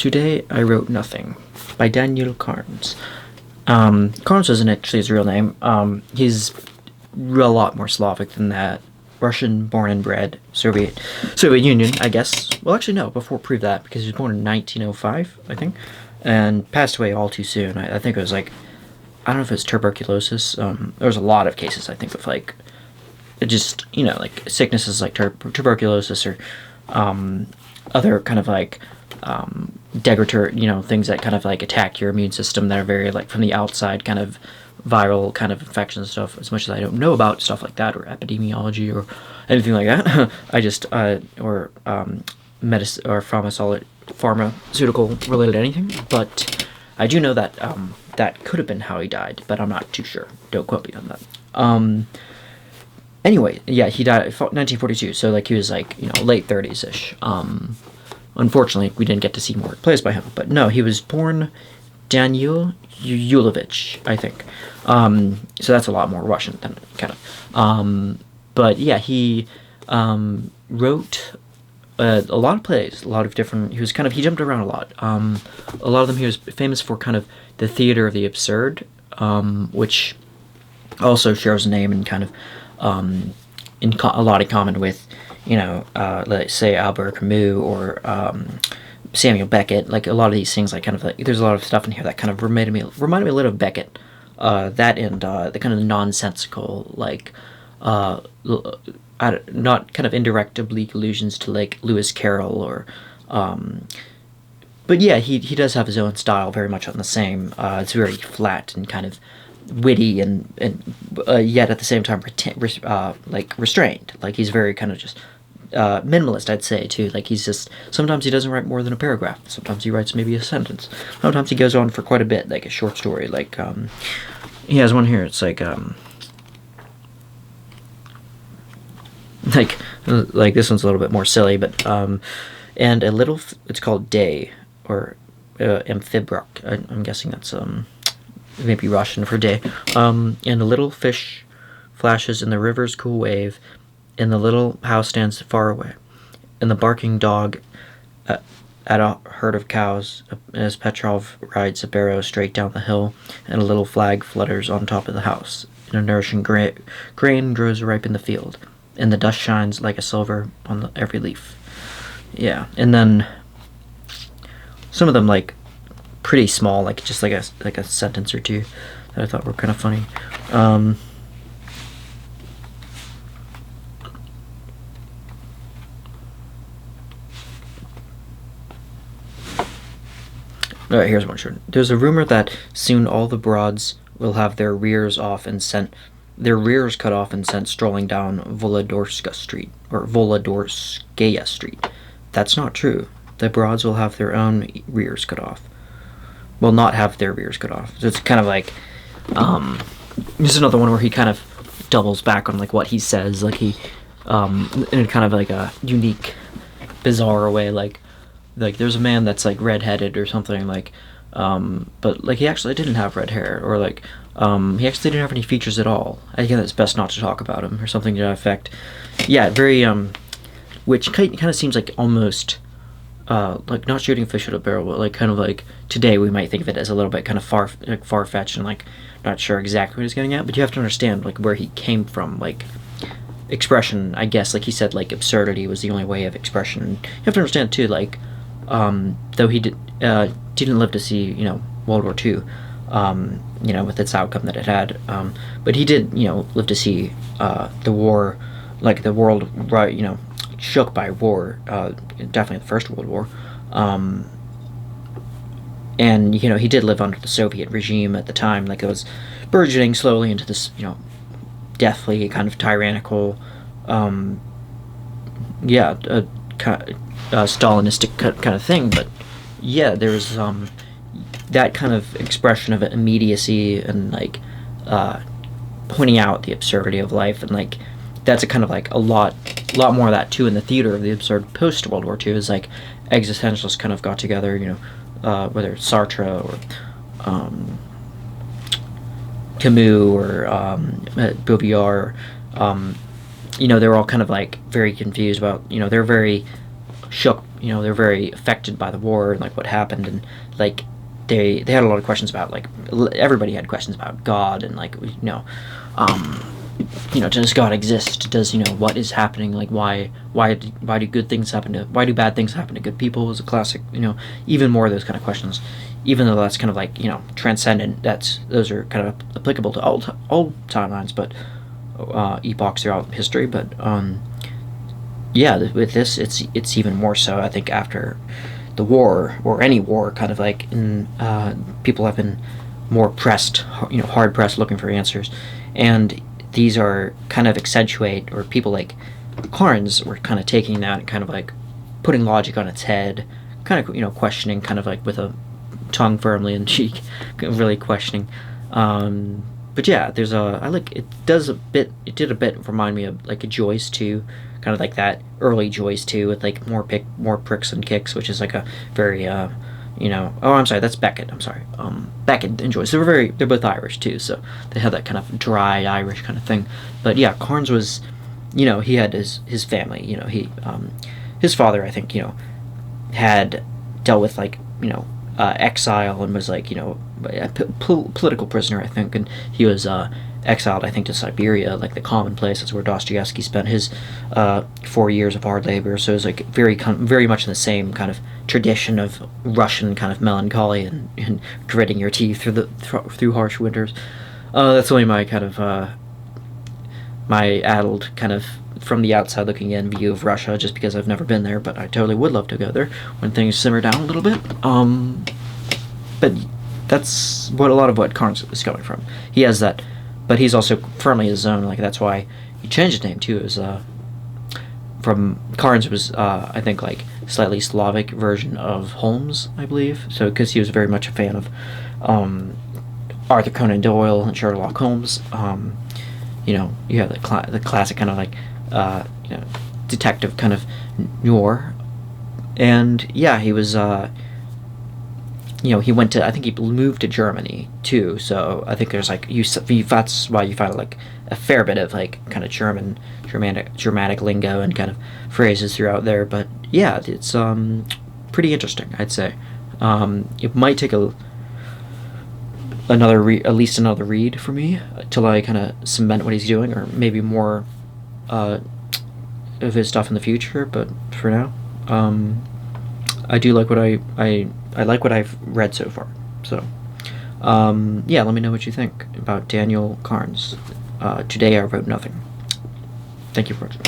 Today I Wrote Nothing by Daniil Kharms. Kharms isn't actually his real name. He's a lot more Slavic than that. Russian, born and bred, Soviet Union, I guess. Well, actually, no, before prove that, because he was born in 1905, I think, and passed away all too soon. I think it was like, I don't know if it's tuberculosis. There was a lot of cases, I think, of like, it just, like sicknesses like tuberculosis or other kind of like degradator, things that kind of like attack your immune system that are very like from the outside kind of viral kind of infections and stuff. As much as I don't know about stuff like that or epidemiology or anything like that, I just medicine or pharmaceutical related anything. But I do know that that could have been how he died, but I'm not too sure. Don't quote me on that. Anyway, yeah, he died in 1942, so like he was like late 30s ish. Unfortunately, we didn't get to see more plays by him, but no, he was born Daniil Yulovich, I think. So that's a lot more Russian than kind of. But yeah, he wrote a lot of plays, a lot of different. He jumped around a lot. A lot of them he was famous for kind of the theater of the absurd, which also shares a name and kind of a lot in common with let's say Albert Camus or Samuel Beckett. Like a lot of these things, like kind of like there's a lot of stuff in here that kind of reminded me a little of Beckett. That and the kind of nonsensical, like not kind of indirect oblique allusions to like Lewis Carroll or but yeah, he does have his own style, very much on the same. It's very flat and kind of witty and yet at the same time like restrained. Like he's very kind of just minimalist, I'd say, too. Like he's just, sometimes he doesn't write more than a paragraph. Sometimes he writes maybe a sentence. Sometimes he goes on for quite a bit, like a short story. Like he has one here. It's like this one's a little bit more silly, but and a little. It's called Day or Amphibrock. I'm guessing that's maybe Russian for day. And a little fish flashes in the river's cool wave, and the little house stands far away, and the barking dog at a herd of cows, as Petrov rides a barrow straight down the hill, and a little flag flutters on top of the house, and a nourishing grain grows ripe in the field, and the dust shines like a silver on every leaf. Yeah, and then some of them like pretty small, like just like a sentence or two that I thought were kind of funny. All right, here's one short. There's a rumor that soon all the broads will have their rears cut off and sent strolling down Volodorska Street or Volodorskaya Street. That's not true. The broads will have their own rears cut off. Will not have their rears cut off. So it's kind of like, this is another one where he kind of doubles back on like what he says, like he, in a kind of like a unique, bizarre way, like there's a man that's like redheaded or something, like, but like he actually didn't have red hair, or like, he actually didn't have any features at all. I think it's best not to talk about him or something to that effect. Yeah, very, which kind of seems like almost. Like not shooting fish at a barrel, but like kind of like today we might think of it as a little bit kind of far-fetched and like not sure exactly what he's getting at, but you have to understand like where he came from, like expression, I guess, like he said, like absurdity was the only way of expression. And you have to understand too, like though he didn't live to see World War II, with its outcome that it had, but he did live to see the war, like the world, right, shook by war, definitely the First World War, and he did live under the Soviet regime at the time, like it was burgeoning slowly into this deathly kind of tyrannical, Stalinistic kind of thing. But yeah, there was that kind of expression of immediacy and like pointing out the absurdity of life, and like that's a kind of like a lot more of that too in the theater of the absurd post World War II. Is like existentialists kind of got together, whether it's Sartre or Camus or Baudrillard, they're all kind of like very confused about, they're very shook. They're very affected by the war and like what happened, and like they had a lot of questions about, like, everybody had questions about God, and like, um, does God exist? Does, what is happening? Like, why do good things happen to, why do bad things happen to good people? Is a classic, even more of those kind of questions. Even though that's kind of like, transcendent, those are kind of applicable to all timelines, but epochs throughout history. But yeah, with this, it's even more so. I think after the war, or any war, kind of like, people have been more pressed, hard pressed, looking for answers, and these are kind of accentuate, or people like Carnes were kind of taking that and kind of like putting logic on its head, kind of, questioning, kind of like with a tongue firmly in cheek, really questioning. But yeah, there's I like, it did a bit remind me of like a Joyce too, kind of like that early Joyce too, with like more pricks and kicks, which is like a very oh, I'm sorry, that's Beckett. I'm sorry. Beckett and Joyce. They're both Irish too, so they have that kind of dry Irish kind of thing. But yeah, Carnes was, he had his family. His father, I think, had dealt with, like, exile, and was like, a political prisoner, I think, and he was exiled, I think, to Siberia, like the common place. That's where Dostoevsky spent his 4 years of hard labor. So it was like very much in the same kind of tradition of Russian kind of melancholy, and gritting your teeth through harsh winters. That's only my kind of my addled kind of, from the outside looking in, view of Russia, just because I've never been there, but I totally would love to go there when things simmer down a little bit. But that's what a lot of what Carnes is coming from. He has that, but he's also firmly his own. Like, that's why he changed his name too. Is from Carnes was, I think, like slightly Slavic version of Holmes, I believe. So because he was very much a fan of Arthur Conan Doyle and Sherlock Holmes. You have the classic kind of like detective kind of noir, and yeah, he was he went to, I think he moved to Germany too, so I think there's like, that's why you find like a fair bit of like kind of Germanic lingo and kind of phrases throughout there. But yeah, it's pretty interesting, I'd say. It might take at least another read for me till I kind of cement what he's doing, or maybe more of his stuff in the future. But for now, I do like what I like what I've read so far. So yeah, let me know what you think about Daniil Kharms. Today I wrote nothing. Thank you for watching.